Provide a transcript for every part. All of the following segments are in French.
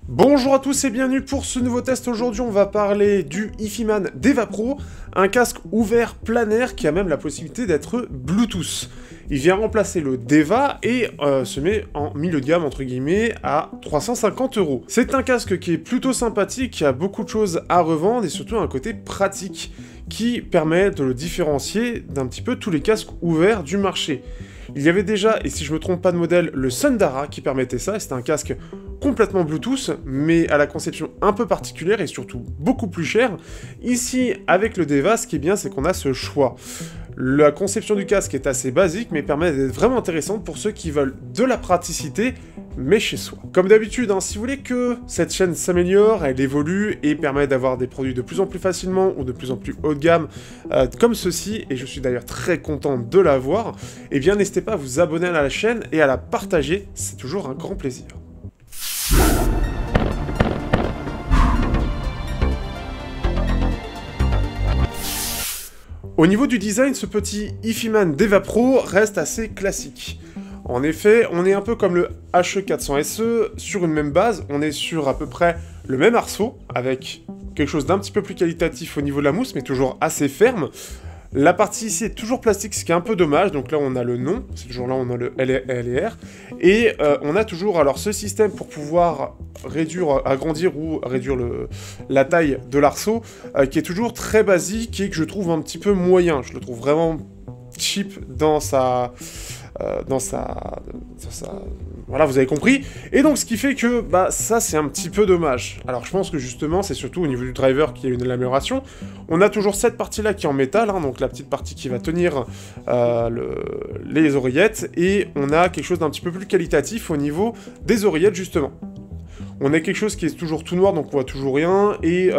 Bonjour à tous et bienvenue pour ce nouveau test. Aujourd'hui on va parler du Ifiman Deva Pro, un casque ouvert planaire qui a même la possibilité d'être Bluetooth. Il vient remplacer le Deva et se met en milieu de gamme entre guillemets à 350 €. C'est un casque qui est plutôt sympathique, qui a beaucoup de choses à revendre et surtout un côté pratique qui permet de le différencier d'un petit peu tous les casques ouverts du marché. Il y avait déjà, et si je me trompe pas de modèle, le Sundara qui permettait ça, et c'était un casque complètement Bluetooth, mais à la conception un peu particulière et surtout beaucoup plus cher. Ici, avec le Deva, ce qui est bien, c'est qu'on a ce choix. La conception du casque est assez basique, mais permet d'être vraiment intéressante pour ceux qui veulent de la praticité, mais chez soi. Comme d'habitude, si vous voulez que cette chaîne s'améliore, elle évolue et permet d'avoir des produits de plus en plus facilement ou de plus en plus haut de gamme, comme ceci, et je suis d'ailleurs très content de l'avoir, eh bien n'hésitez pas à vous abonner à la chaîne et à la partager, c'est toujours un grand plaisir. Au niveau du design, ce petit Ifiman Deva Pro reste assez classique. En effet, on est un peu comme le HE400 SE, sur une même base, on est sur à peu près le même arceau, avec quelque chose d'un petit peu plus qualitatif au niveau de la mousse, mais toujours assez ferme. La partie ici est toujours plastique, ce qui est un peu dommage, donc là on a le nom, c'est toujours là on a le LR, et on a toujours alors ce système pour pouvoir réduire, agrandir ou réduire la taille de l'arceau, qui est toujours très basique et que je trouve un petit peu moyen, je le trouve vraiment cheap dans sa... Voilà, vous avez compris. Et donc, ce qui fait que, ça, c'est un petit peu dommage. Alors, je pense que, justement, c'est surtout au niveau du driver qu'il y a une amélioration. On a toujours cette partie-là qui est en métal, donc la petite partie qui va tenir les oreillettes, et on a quelque chose d'un petit peu plus qualitatif au niveau des oreillettes, justement. On a quelque chose qui est toujours tout noir, donc on voit toujours rien, et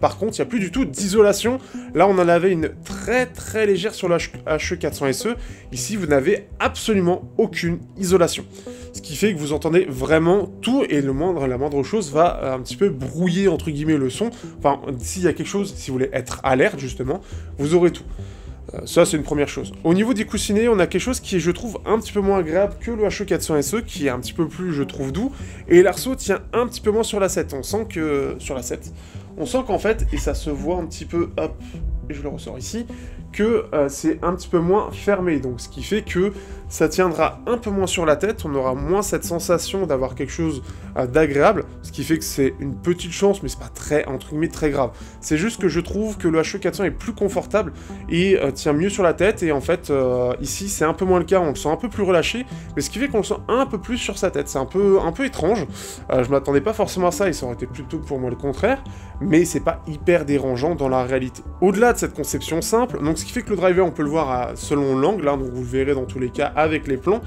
par contre, il n'y a plus du tout d'isolation. Là, on en avait une très très légère sur le HE400 SE. Ici, vous n'avez absolument aucune isolation. Ce qui fait que vous entendez vraiment tout, et la moindre chose va un petit peu brouiller, entre guillemets, le son. Enfin, s'il y a quelque chose, si vous voulez être alerte, justement, vous aurez tout. Ça, c'est une première chose. Au niveau des coussinets, on a quelque chose qui est, je trouve, un petit peu moins agréable que le HE400 SE, qui est un petit peu plus, je trouve, doux, et l'arceau tient un petit peu moins sur la 7. On sent que... sur la 7. On sent qu'en fait, et ça se voit un petit peu, hop, et je le ressors ici, que c'est un petit peu moins fermé, donc ce qui fait que ça tiendra un peu moins sur la tête, on aura moins cette sensation d'avoir quelque chose d'agréable, ce qui fait que c'est une petite chance, mais c'est pas très, entre guillemets, très grave. C'est juste que je trouve que le HE400 est plus confortable et tient mieux sur la tête, et en fait, ici, c'est un peu moins le cas, on le sent un peu plus relâché, mais ce qui fait qu'on le sent un peu plus sur sa tête, c'est un peu étrange, je m'attendais pas forcément à ça, et ça aurait été plutôt pour moi le contraire, mais c'est pas hyper dérangeant dans la réalité. Au-delà de cette conception simple, donc ce qui fait que le driver, on peut le voir selon l'angle, donc vous le verrez dans tous les cas avec les plans,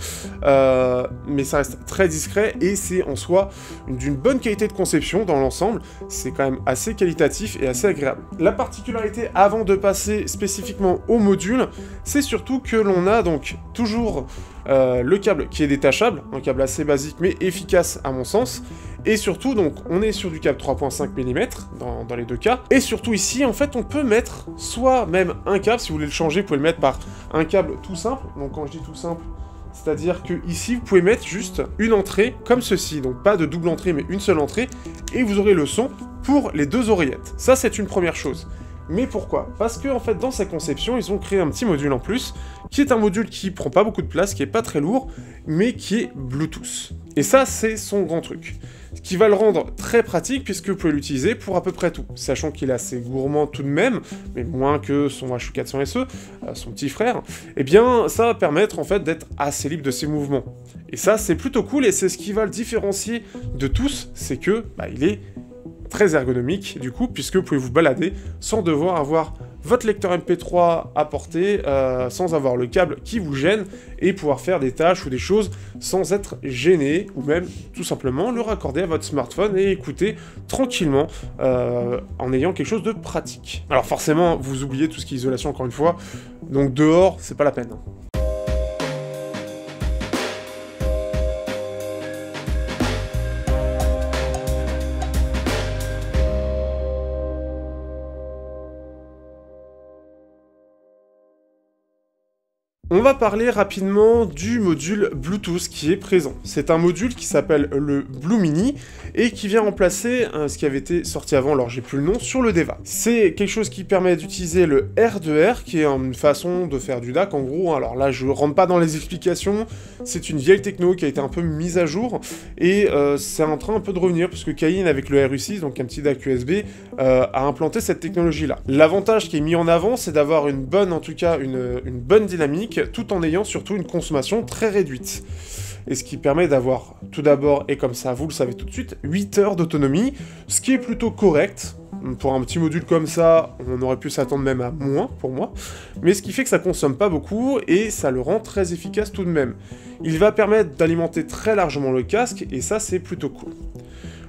mais ça reste très discret, et c'est en soi d'une bonne qualité de conception dans l'ensemble, c'est quand même assez qualitatif et assez agréable. La particularité, avant de passer spécifiquement au module, c'est surtout que l'on a donc toujours le câble qui est détachable, un câble assez basique mais efficace à mon sens, et surtout donc on est sur du câble 3.5 mm dans les deux cas, et surtout ici en fait on peut mettre soit même un câble, si vous voulez le changer vous pouvez le mettre par un câble tout simple, donc quand je dis tout simple, c'est-à-dire que ici vous pouvez mettre juste une entrée comme ceci, donc pas de double entrée mais une seule entrée, et vous aurez le son pour les deux oreillettes. Ça c'est une première chose. Mais pourquoi? Parce que en fait dans sa conception ils ont créé un petit module en plus, qui est un module qui prend pas beaucoup de place, qui est pas très lourd, mais qui est Bluetooth. Et ça c'est son grand truc. Ce qui va le rendre très pratique puisque vous pouvez l'utiliser pour à peu près tout, sachant qu'il est assez gourmand tout de même, mais moins que son HE400 SE, son petit frère, et bien ça va permettre en fait d'être assez libre de ses mouvements. Et ça c'est plutôt cool, et c'est ce qui va le différencier de tous, c'est que il est très ergonomique du coup, puisque vous pouvez vous balader sans devoir avoir votre lecteur MP3 à portée, sans avoir le câble qui vous gêne, et pouvoir faire des tâches ou des choses sans être gêné, ou même tout simplement le raccorder à votre smartphone et écouter tranquillement en ayant quelque chose de pratique. Alors forcément, vous oubliez tout ce qui est isolation encore une fois, donc dehors, c'est pas la peine. On va parler rapidement du module Bluetooth qui est présent. C'est un module qui s'appelle le Blue Mini et qui vient remplacer ce qui avait été sorti avant, alors j'ai plus le nom, sur le DEVA. C'est quelque chose qui permet d'utiliser le R2R, qui est une façon de faire du DAC en gros. Alors là, je rentre pas dans les explications, c'est une vieille techno qui a été un peu mise à jour et c'est en train un peu de revenir puisque Cayin avec le RU6, donc un petit DAC USB, a implanté cette technologie-là. L'avantage qui est mis en avant, c'est d'avoir une bonne dynamique, tout en ayant surtout une consommation très réduite. Et ce qui permet d'avoir, tout d'abord, et comme ça vous le savez tout de suite, 8 heures d'autonomie, ce qui est plutôt correct. Pour un petit module comme ça, on aurait pu s'attendre même à moins, pour moi, mais ce qui fait que ça consomme pas beaucoup, et ça le rend très efficace tout de même. Il va permettre d'alimenter très largement le casque, et ça c'est plutôt cool.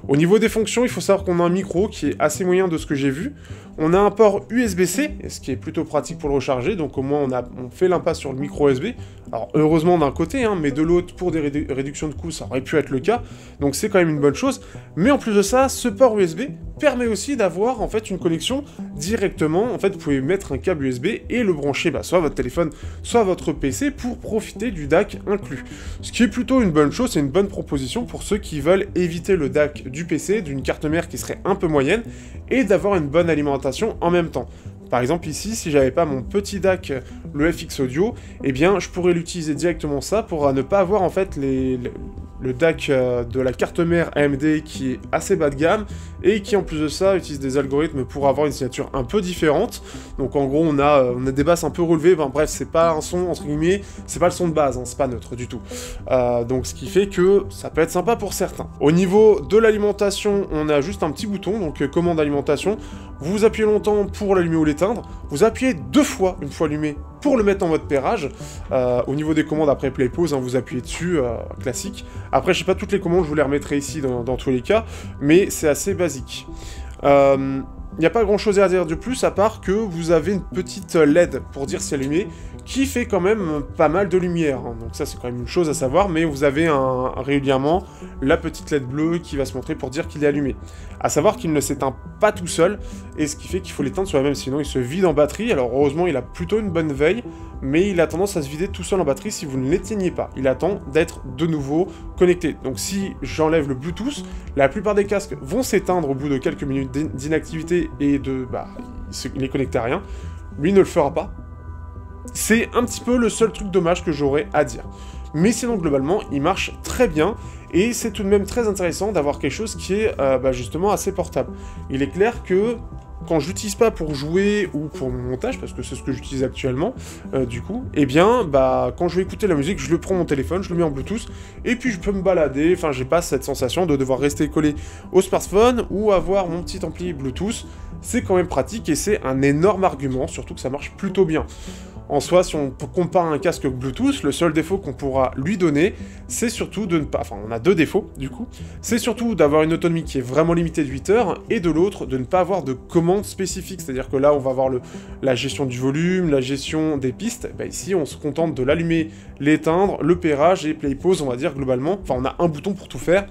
Au niveau des fonctions, il faut savoir qu'on a un micro qui est assez moyen de ce que j'ai vu. On a un port USB-C, ce qui est plutôt pratique pour le recharger, donc au moins on fait l'impasse sur le micro USB. Alors heureusement d'un côté, mais de l'autre, pour des réductions de coûts, ça aurait pu être le cas, donc c'est quand même une bonne chose. Mais en plus de ça, ce port USB permet aussi d'avoir en fait une connexion directement. En fait, vous pouvez mettre un câble USB et le brancher soit à votre téléphone, soit à votre PC pour profiter du DAC inclus. Ce qui est plutôt une bonne chose, c'est une bonne proposition pour ceux qui veulent éviter le DAC du PC, d'une carte mère qui serait un peu moyenne, et d'avoir une bonne alimentation en même temps. Par exemple ici, si j'avais pas mon petit DAC, le FX Audio, eh bien je pourrais l'utiliser directement ça pour ne pas avoir en fait le DAC de la carte mère AMD qui est assez bas de gamme et qui en plus de ça utilise des algorithmes pour avoir une signature un peu différente. Donc en gros on a des basses un peu relevées, bref c'est pas un son entre guillemets, c'est pas le son de base, c'est pas neutre du tout. Donc ce qui fait que ça peut être sympa pour certains. Au niveau de l'alimentation, on a juste un petit bouton, donc commande alimentation. Vous appuyez longtemps pour l'allumer ou l'éteindre, vous appuyez 2 fois, une fois allumé, pour le mettre en mode pairage. Au niveau des commandes, après play pause, vous appuyez dessus, classique. Après, je sais pas toutes les commandes, je vous les remettrai ici dans tous les cas, mais c'est assez basique. Il n'y a pas grand chose à dire de plus, à part que vous avez une petite LED pour dire si allumé, qui fait quand même pas mal de lumière. Donc ça, c'est quand même une chose à savoir, mais vous avez régulièrement la petite LED bleue qui va se montrer pour dire qu'il est allumé. À savoir qu'il ne s'éteint pas tout seul, et ce qui fait qu'il faut l'éteindre soi-même, sinon il se vide en batterie. Alors heureusement, il a plutôt une bonne veille, mais il a tendance à se vider tout seul en batterie si vous ne l'éteignez pas. Il attend d'être de nouveau connecté. Donc si j'enlève le Bluetooth, la plupart des casques vont s'éteindre au bout de quelques minutes d'inactivité et il est connecté à rien. Lui ne le fera pas. C'est un petit peu le seul truc dommage que j'aurais à dire. Mais sinon, globalement, il marche très bien, et c'est tout de même très intéressant d'avoir quelque chose qui est justement assez portable. Il est clair que quand je l'utilise pas pour jouer ou pour mon montage, parce que c'est ce que j'utilise actuellement, du coup, eh bien, quand je vais écouter la musique, je le prends mon téléphone, je le mets en Bluetooth, et puis je peux me balader, enfin, j'ai pas cette sensation de devoir rester collé au smartphone ou avoir mon petit ampli Bluetooth. C'est quand même pratique, et c'est un énorme argument, surtout que ça marche plutôt bien. En soi, si on compare un casque Bluetooth, le seul défaut qu'on pourra lui donner, c'est surtout de ne pas... Enfin, on a 2 défauts, du coup. C'est surtout d'avoir une autonomie qui est vraiment limitée de 8 heures, et de l'autre, de ne pas avoir de commandes spécifiques. C'est-à-dire que là, on va avoir la gestion du volume, la gestion des pistes. Ici, on se contente de l'allumer, l'éteindre, le pairage et play pause, on va dire, globalement. Enfin, on a un bouton pour tout faire.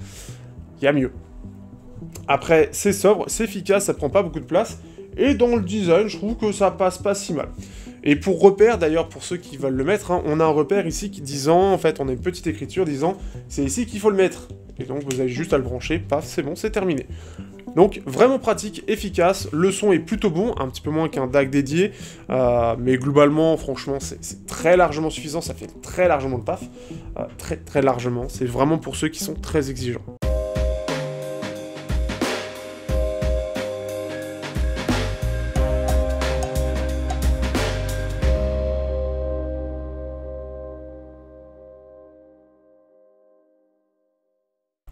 Il y a mieux. Après, c'est sobre, c'est efficace, ça prend pas beaucoup de place. Et dans le design, je trouve que ça passe pas si mal. Et pour repère, d'ailleurs, pour ceux qui veulent le mettre, on a un repère ici qui disant, en fait, on a une petite écriture disant, c'est ici qu'il faut le mettre. Et donc, vous avez juste à le brancher, paf, c'est bon, c'est terminé. Donc, vraiment pratique, efficace, le son est plutôt bon, un petit peu moins qu'un DAC dédié, mais globalement, franchement, c'est très largement suffisant, ça fait très largement le taf, très très largement, c'est vraiment pour ceux qui sont très exigeants.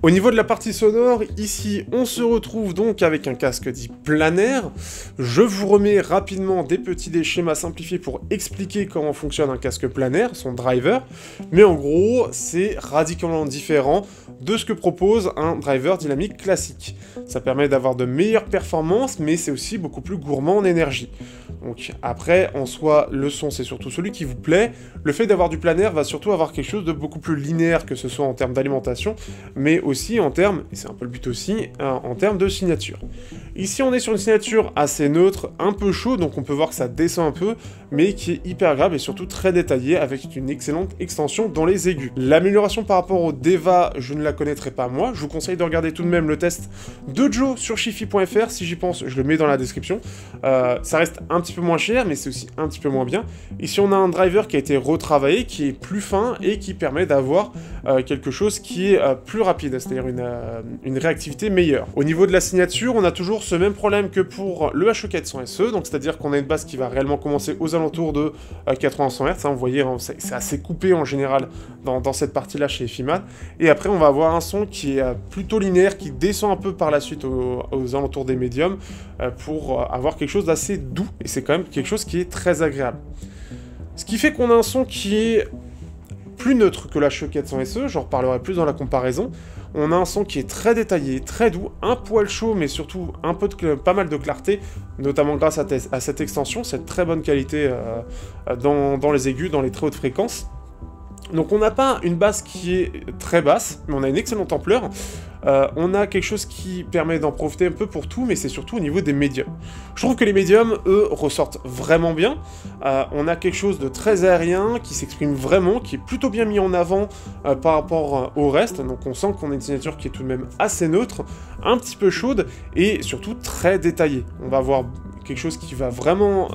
Au niveau de la partie sonore, ici, on se retrouve donc avec un casque dit planaire. Je vous remets rapidement des schémas simplifiés pour expliquer comment fonctionne un casque planaire, son driver. Mais en gros, c'est radicalement différent de ce que propose un driver dynamique classique. Ça permet d'avoir de meilleures performances, mais c'est aussi beaucoup plus gourmand en énergie. Donc après, en soi, le son, c'est surtout celui qui vous plaît. Le fait d'avoir du planaire va surtout avoir quelque chose de beaucoup plus linéaire, que ce soit en termes d'alimentation, mais aussi en termes, et c'est un peu le but aussi, en termes de signature. Ici on est sur une signature assez neutre, un peu chaud, donc on peut voir que ça descend un peu, mais qui est hyper agréable et surtout très détaillée avec une excellente extension dans les aigus. L'amélioration par rapport au Deva, je ne la connaîtrai pas moi, je vous conseille de regarder tout de même le test de Joe sur Chiffy.fr, si j'y pense, je le mets dans la description. Ça reste un petit peu moins cher, mais c'est aussi un petit peu moins bien. Ici on a un driver qui a été retravaillé, qui est plus fin et qui permet d'avoir quelque chose qui est plus rapide, c'est-à-dire une réactivité meilleure. Au niveau de la signature, on a toujours ce même problème que pour le HE400 SE, donc c'est-à-dire qu'on a une basse qui va réellement commencer aux alentours de 80-100 Hz, hein, vous voyez, hein, c'est assez coupé en général dans cette partie-là chez Fimad, et après on va avoir un son qui est plutôt linéaire, qui descend un peu par la suite aux alentours des médiums, pour avoir quelque chose d'assez doux, et c'est quand même quelque chose qui est très agréable. Ce qui fait qu'on a un son qui est plus neutre que la HE400 SE, j'en reparlerai plus dans la comparaison. On a un son qui est très détaillé, très doux, un poil chaud, mais surtout pas mal de clarté, notamment grâce à cette extension, cette très bonne qualité dans les aigus, dans les très hautes fréquences. Donc on n'a pas une basse qui est très basse, mais on a une excellente ampleur. On a quelque chose qui permet d'en profiter un peu pour tout, mais c'est surtout au niveau des médiums. Je trouve que les médiums, eux, ressortent vraiment bien. On a quelque chose de très aérien, qui s'exprime vraiment, qui est plutôt bien mis en avant par rapport au reste. Donc on sent qu'on a une signature qui est tout de même assez neutre, un petit peu chaude, et surtout très détaillée. On va avoir quelque chose qui va vraiment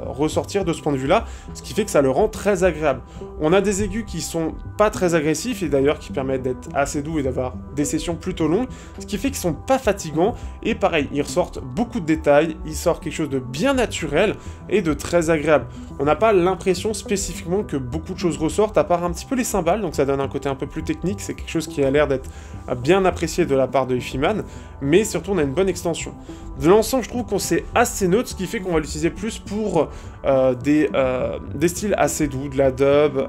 ressortir de ce point de vue-là, ce qui fait que ça le rend très agréable. On a des aigus qui sont pas très agressifs, et d'ailleurs qui permettent d'être assez doux et d'avoir des sessions plutôt longues, ce qui fait qu'ils sont pas fatigants, et pareil, ils ressortent beaucoup de détails, ils sortent quelque chose de bien naturel et de très agréable. On n'a pas l'impression spécifiquement que beaucoup de choses ressortent, à part un petit peu les cymbales, donc ça donne un côté un peu plus technique, c'est quelque chose qui a l'air d'être bien apprécié de la part de Hifiman, mais surtout on a une bonne extension. De l'ensemble, je trouve qu'on s'est assez neutre, ce qui fait qu'on va l'utiliser plus pour des styles assez doux, de la dub,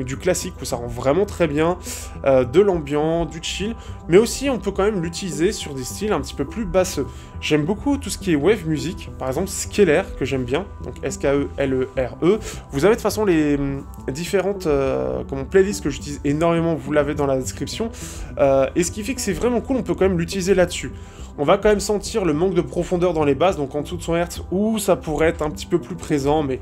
du classique, où ça rend vraiment très bien, de l'ambiant, du chill, mais aussi on peut quand même l'utiliser sur des styles un petit peu plus basseux. J'aime beaucoup tout ce qui est wave music, par exemple Skeler, que j'aime bien, donc S-K-E-L-E-R-E. Vous avez de toute façon les différentes playlists que j'utilise énormément, vous l'avez dans la description, et ce qui fait que c'est vraiment cool, on peut quand même l'utiliser là-dessus. On va quand même sentir le manque de profondeur dans les basses, donc en dessous de 100 Hz, où ça pourrait être un petit peu plus présent, mais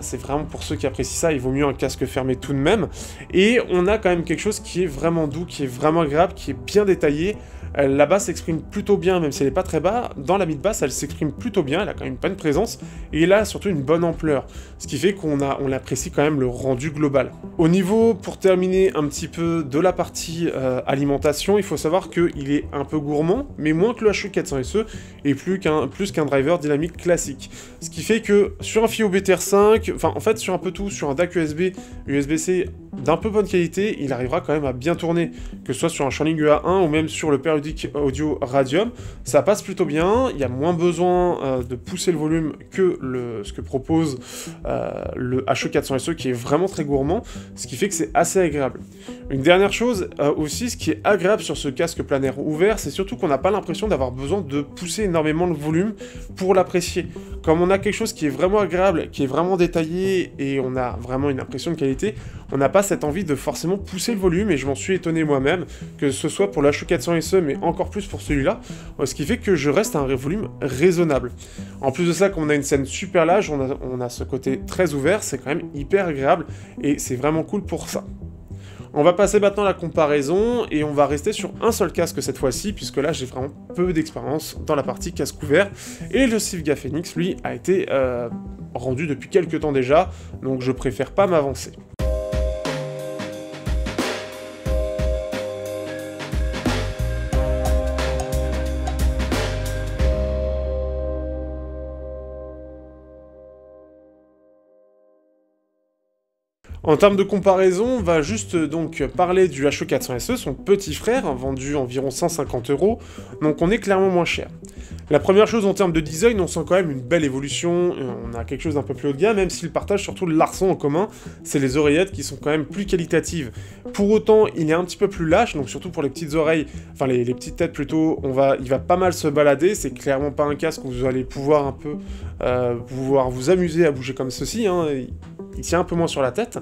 c'est vraiment pour ceux qui apprécient ça, il vaut mieux un casque fermé tout de même. Et on a quand même quelque chose qui est vraiment doux, qui est vraiment agréable, qui est bien détaillé. La basse s'exprime plutôt bien, même si elle n'est pas très bas. Dans la mid-basse, elle s'exprime plutôt bien, elle a quand même une bonne présence, et elle a surtout une bonne ampleur, ce qui fait qu'on apprécie quand même le rendu global. Au niveau, pour terminer un petit peu de la partie alimentation, il faut savoir qu'il est un peu gourmand, mais moins que le HE400 SE, et plus qu'un driver dynamique classique. Ce qui fait que sur un Fio BTR5, enfin en fait sur un peu tout, sur un DAC USB, USB-C d'un peu bonne qualité, il arrivera quand même à bien tourner, que ce soit sur un Shuanling UA1 ou même sur le périodique audio Radium, ça passe plutôt bien, il y a moins besoin de pousser le volume que ce que propose le HE400 SE qui est vraiment très gourmand, ce qui fait que c'est assez agréable. Une dernière chose aussi, ce qui est agréable sur ce casque plein air ouvert, c'est surtout qu'on n'a pas l'impression d'avoir besoin de pousser énormément le volume pour l'apprécier. Comme on a quelque chose qui est vraiment agréable, qui est vraiment détaillé et on a vraiment une impression de qualité, on n'a pas cette envie de forcément pousser le volume, et je m'en suis étonné moi-même, que ce soit pour l'HE400 SE, mais encore plus pour celui-là, ce qui fait que je reste à un volume raisonnable. En plus de ça, comme on a une scène super large, on a ce côté très ouvert, c'est quand même hyper agréable, et c'est vraiment cool pour ça. On va passer maintenant à la comparaison, et on va rester sur un seul casque cette fois-ci, puisque là j'ai vraiment peu d'expérience dans la partie casque ouvert, et le Sivga Phoenix, lui, a été rendu depuis quelques temps déjà, donc je préfère pas m'avancer. En termes de comparaison, on va juste donc parler du HE400 SE, son petit frère, vendu environ 150 €, donc on est clairement moins cher. La première chose en termes de design, on sent quand même une belle évolution, on a quelque chose d'un peu plus haut de gamme, même s'il partage surtout le larçon en commun, c'est les oreillettes qui sont quand même plus qualitatives. Pour autant, il est un petit peu plus lâche, donc surtout pour les petites oreilles, enfin les petites têtes plutôt, il va pas mal se balader, c'est clairement pas un casque où vous allez pouvoir un peu pouvoir vous amuser à bouger comme ceci, hein. il tient un peu moins sur la tête,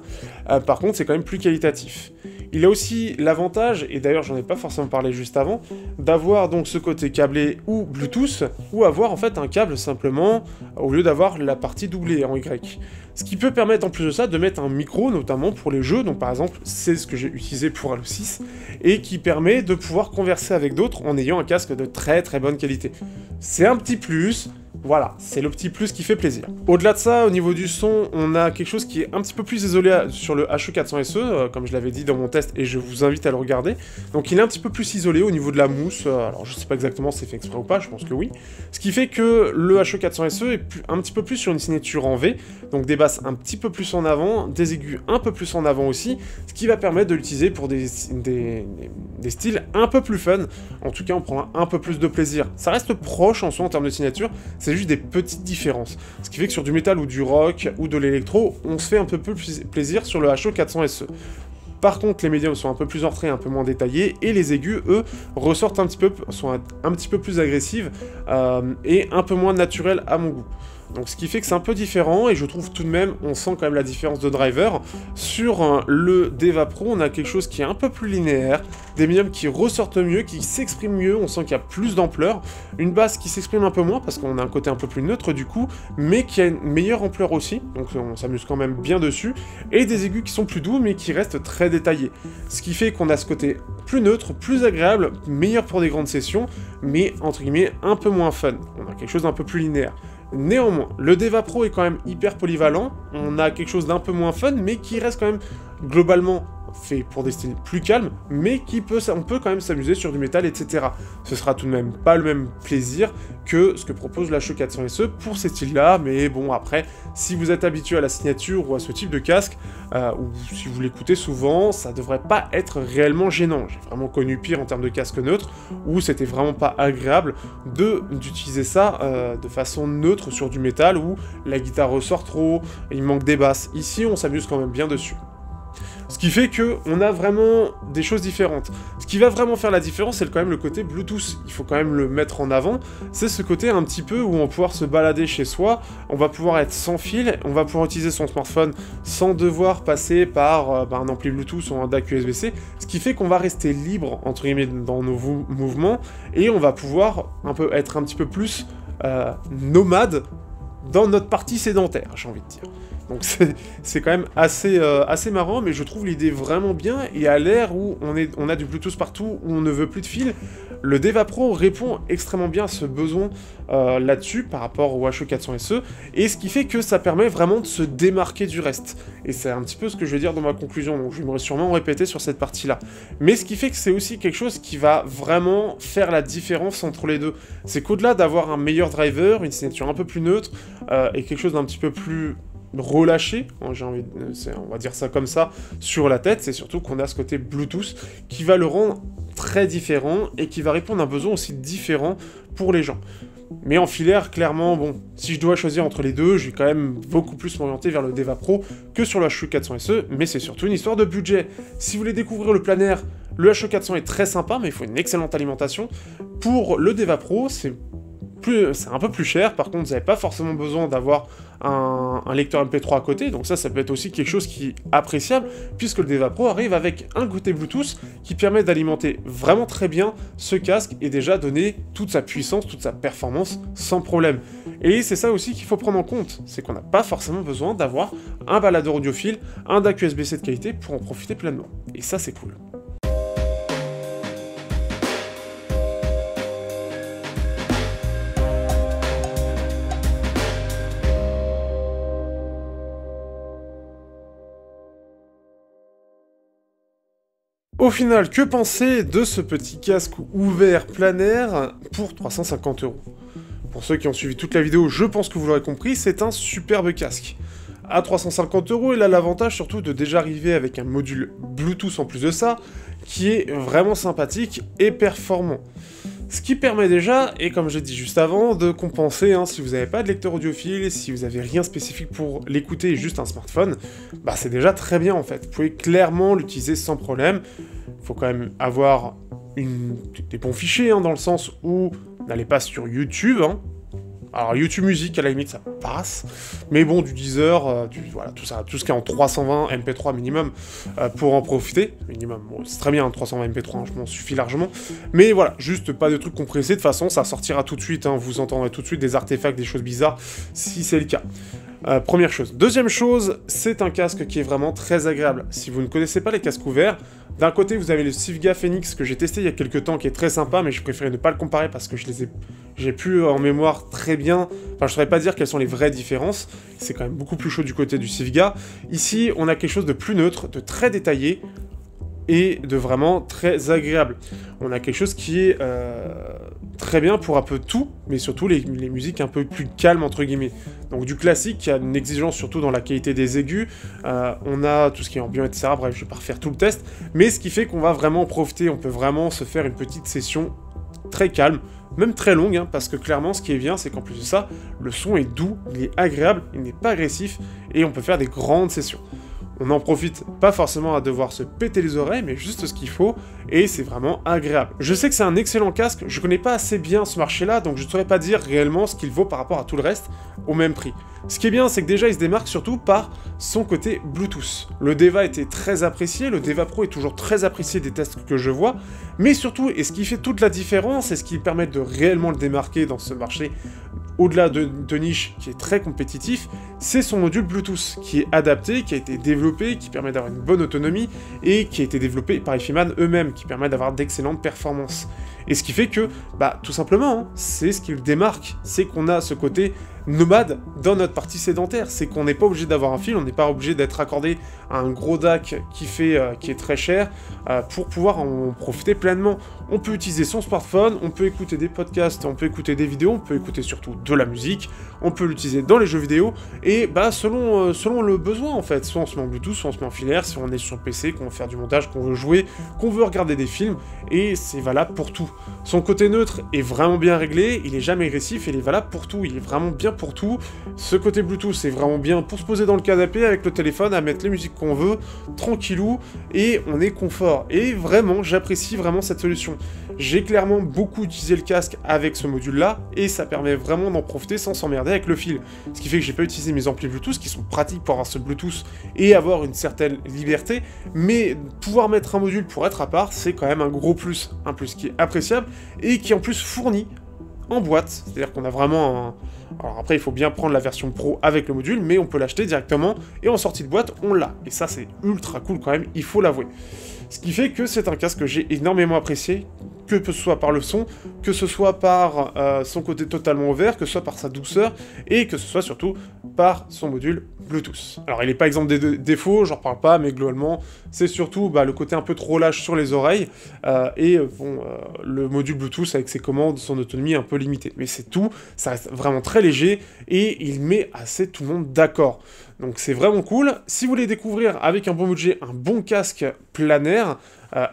par contre c'est quand même plus qualitatif. Il a aussi l'avantage, et d'ailleurs j'en ai pas forcément parlé juste avant, d'avoir donc ce côté câblé ou Bluetooth, ou avoir en fait un câble simplement, au lieu d'avoir la partie doublée en Y. Ce qui peut permettre en plus de ça de mettre un micro, notamment pour les jeux, donc par exemple c'est ce que j'ai utilisé pour Halo 6, et qui permet de pouvoir converser avec d'autres en ayant un casque de très très bonne qualité. C'est un petit plus, voilà, c'est le petit plus qui fait plaisir. Au-delà de ça, au niveau du son, on a quelque chose qui est un petit peu plus isolé sur le HE400SE, comme je l'avais dit dans mon test, et je vous invite à le regarder. Donc il est un petit peu plus isolé au niveau de la mousse, alors je sais pas exactement si c'est fait exprès ou pas, je pense que oui. Ce qui fait que le HE400SE est un petit peu plus sur une signature en V, donc des basses un petit peu plus en avant, des aigus un peu plus en avant aussi, ce qui va permettre de l'utiliser pour des styles un peu plus fun. En tout cas, on prend un peu plus de plaisir. Ça reste proche en soi en termes de signature, c'est juste des petites différences. Ce qui fait que sur du métal ou du rock ou de l'électro, on se fait un peu plus plaisir sur le HE400SE. Par contre, les médiums sont un peu plus entrés, un peu moins détaillés, et les aigus, eux, ressortent un petit peu, sont un petit peu plus agressives et un peu moins naturelles à mon goût. Donc ce qui fait que c'est un peu différent, et je trouve tout de même, on sent quand même la différence de driver. Sur le Deva Pro, on a quelque chose qui est un peu plus linéaire, des médiums qui ressortent mieux, qui s'expriment mieux, on sent qu'il y a plus d'ampleur, une basse qui s'exprime un peu moins, parce qu'on a un côté un peu plus neutre du coup, mais qui a une meilleure ampleur aussi, donc on s'amuse quand même bien dessus, et des aigus qui sont plus doux, mais qui restent très détaillés. Ce qui fait qu'on a ce côté plus neutre, plus agréable, meilleur pour des grandes sessions, mais entre guillemets un peu moins fun. On a quelque chose d'un peu plus linéaire. Néanmoins, le Deva Pro est quand même hyper polyvalent, on a quelque chose d'un peu moins fun, mais qui reste quand même globalement fait pour des styles plus calmes, mais on peut quand même s'amuser sur du métal, etc. Ce sera tout de même pas le même plaisir que ce que propose la HE400SE pour ces styles-là, mais bon, après, si vous êtes habitué à la signature ou à ce type de casque, ou si vous l'écoutez souvent, ça devrait pas être réellement gênant. J'ai vraiment connu pire en termes de casque neutre, où c'était vraiment pas agréable d'utiliser ça de façon neutre sur du métal, où la guitare ressort trop, et il manque des basses. Ici, on s'amuse quand même bien dessus. Ce qui fait que on a vraiment des choses différentes. Ce qui va vraiment faire la différence, c'est quand même le côté Bluetooth. Il faut quand même le mettre en avant. C'est ce côté un petit peu où on va pouvoir se balader chez soi, on va pouvoir être sans fil, on va pouvoir utiliser son smartphone sans devoir passer par un ampli Bluetooth ou un DAC USB-C, ce qui fait qu'on va rester libre, entre guillemets, dans nos mouvements, et on va pouvoir être un petit peu plus nomade dans notre partie sédentaire, j'ai envie de dire. Donc c'est quand même assez marrant, mais je trouve l'idée vraiment bien, et à l'ère où on a du Bluetooth partout, où on ne veut plus de fil, le Deva Pro répond extrêmement bien à ce besoin là-dessus par rapport au HE400SE, et ce qui fait que ça permet vraiment de se démarquer du reste. Et c'est un petit peu ce que je vais dire dans ma conclusion, donc je vais sûrement répéter sur cette partie-là. Mais ce qui fait que c'est aussi quelque chose qui va vraiment faire la différence entre les deux. C'est qu'au-delà d'avoir un meilleur driver, une signature un peu plus neutre, et quelque chose d'un petit peu plus relâché, on va dire ça comme ça, sur la tête, c'est surtout qu'on a ce côté Bluetooth qui va le rendre très différent et qui va répondre à un besoin aussi différent pour les gens. Mais en filaire, clairement, bon, si je dois choisir entre les deux, je vais quand même beaucoup plus m'orienter vers le Deva Pro que sur le HE400SE, mais c'est surtout une histoire de budget. Si vous voulez découvrir le plein air, le HE400 est très sympa, mais il faut une excellente alimentation. Pour le Deva Pro, c'est un peu plus cher, par contre vous n'avez pas forcément besoin d'avoir un lecteur MP3 à côté, donc ça peut être aussi quelque chose qui est appréciable, puisque le Deva Pro arrive avec un côté Bluetooth qui permet d'alimenter vraiment très bien ce casque et déjà donner toute sa puissance, toute sa performance sans problème. Et c'est ça aussi qu'il faut prendre en compte, c'est qu'on n'a pas forcément besoin d'avoir un baladeur audiophile, un DAC USB-C de qualité pour en profiter pleinement. Et ça c'est cool. Au final, que penser de ce petit casque ouvert plein air pour 350 €? Pour ceux qui ont suivi toute la vidéo, je pense que vous l'aurez compris, c'est un superbe casque. À 350 €, il a l'avantage surtout de déjà arriver avec un module Bluetooth en plus de ça, qui est vraiment sympathique et performant. Ce qui permet déjà, et comme j'ai dit juste avant, de compenser, si vous n'avez pas de lecteur audiophile, si vous n'avez rien spécifique pour l'écouter et juste un smartphone, bah c'est déjà très bien en fait. Vous pouvez clairement l'utiliser sans problème. Il faut quand même avoir des bons fichiers, dans le sens où n'allez pas sur YouTube, Alors YouTube Music, à la limite, ça passe. Mais bon, du Deezer, voilà, tout ça, tout ce qui est en 320 MP3 minimum pour en profiter. Minimum, bon, c'est très bien, 320 MP3, hein, je m'en suffit largement. Mais voilà, juste pas de trucs compressés. De toute façon, ça sortira tout de suite. Hein, vous entendrez tout de suite des artefacts, des choses bizarres, si c'est le cas. Première chose. Deuxième chose, c'est un casque qui est vraiment très agréable. Si vous ne connaissez pas les casques ouverts, d'un côté vous avez le Sivga Phoenix que j'ai testé il y a quelques temps, qui est très sympa, mais je préférais ne pas le comparer parce que j'ai plus en mémoire très bien, enfin je saurais pas dire quelles sont les vraies différences, c'est quand même beaucoup plus chaud du côté du Sivga. Ici, on a quelque chose de plus neutre, de très détaillé, et de vraiment très agréable. On a quelque chose qui est très bien pour un peu tout, mais surtout les musiques un peu plus calmes, entre guillemets. Donc du classique, qui a une exigence surtout dans la qualité des aigus, on a tout ce qui est ambiant, etc. Bref, je vais pas refaire tout le test, mais ce qui fait qu'on va vraiment profiter, on peut vraiment se faire une petite session très calme, même très longue, hein, parce que clairement, ce qui est bien, c'est qu'en plus de ça, le son est doux, il est agréable, il n'est pas agressif, et on peut faire des grandes sessions. On n'en profite pas forcément à devoir se péter les oreilles, mais juste ce qu'il faut, et c'est vraiment agréable. Je sais que c'est un excellent casque, je connais pas assez bien ce marché-là, donc je ne saurais pas dire réellement ce qu'il vaut par rapport à tout le reste, au même prix. Ce qui est bien, c'est que déjà, il se démarque surtout par son côté Bluetooth. Le Deva était très apprécié, le Deva Pro est toujours très apprécié des tests que je vois, mais surtout, et ce qui fait toute la différence, et ce qui permet de réellement le démarquer dans ce marché, au-delà de niche qui est très compétitif, c'est son module Bluetooth qui est adapté, qui a été développé, qui permet d'avoir une bonne autonomie et qui a été développé par Ifiman eux-mêmes, qui permet d'avoir d'excellentes performances. Et ce qui fait que, bah, tout simplement, hein, c'est ce qui le démarque, c'est qu'on a ce côté nomade dans notre partie sédentaire, c'est qu'on n'est pas obligé d'avoir un fil, on n'est pas obligé d'être accordé à un gros DAC qui est très cher pour pouvoir en profiter pleinement. On peut utiliser son smartphone, on peut écouter des podcasts, on peut écouter des vidéos, on peut écouter surtout de la musique, on peut l'utiliser dans les jeux vidéo, et bah selon le besoin en fait, soit on se met en Bluetooth, soit on se met en filaire, si on est sur PC, qu'on veut faire du montage, qu'on veut jouer, qu'on veut regarder des films, et c'est valable pour tout. Son côté neutre est vraiment bien réglé, il est jamais agressif, il est valable pour tout, il est vraiment bien pour tout. Ce côté Bluetooth c'est vraiment bien pour se poser dans le canapé avec le téléphone, à mettre les musiques qu'on veut, tranquillou, et on est confort. Et vraiment, j'apprécie vraiment cette solution. J'ai clairement beaucoup utilisé le casque avec ce module-là, et ça permet vraiment d'en profiter sans s'emmerder avec le fil. Ce qui fait que j'ai pas utilisé mes amplis Bluetooth, qui sont pratiques pour avoir ce Bluetooth et avoir une certaine liberté, mais pouvoir mettre un module pour être à part, c'est quand même un gros plus. Un plus qui est appréciable, et qui en plus fournit en boîte, c'est-à-dire qu'on a vraiment un... Alors après, il faut bien prendre la version pro avec le module, mais on peut l'acheter directement, et en sortie de boîte, on l'a. Et ça, c'est ultra cool quand même, il faut l'avouer. Ce qui fait que c'est un casque que j'ai énormément apprécié, que ce soit par le son, que ce soit par son côté totalement ouvert, que ce soit par sa douceur, et que ce soit surtout par son module Bluetooth. Alors il n'est pas exempt des défauts, j'en reparle pas, mais globalement, c'est surtout le côté un peu trop lâche sur les oreilles, le module Bluetooth avec ses commandes, son autonomie un peu limitée. Mais c'est tout, ça reste vraiment très léger, et il met assez tout le monde d'accord. Donc c'est vraiment cool. Si vous voulez découvrir avec un bon budget, un bon casque planaire,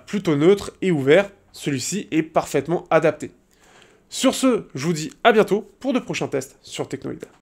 plutôt neutre et ouvert, celui-ci est parfaitement adapté. Sur ce, je vous dis à bientôt pour de prochains tests sur Technoid.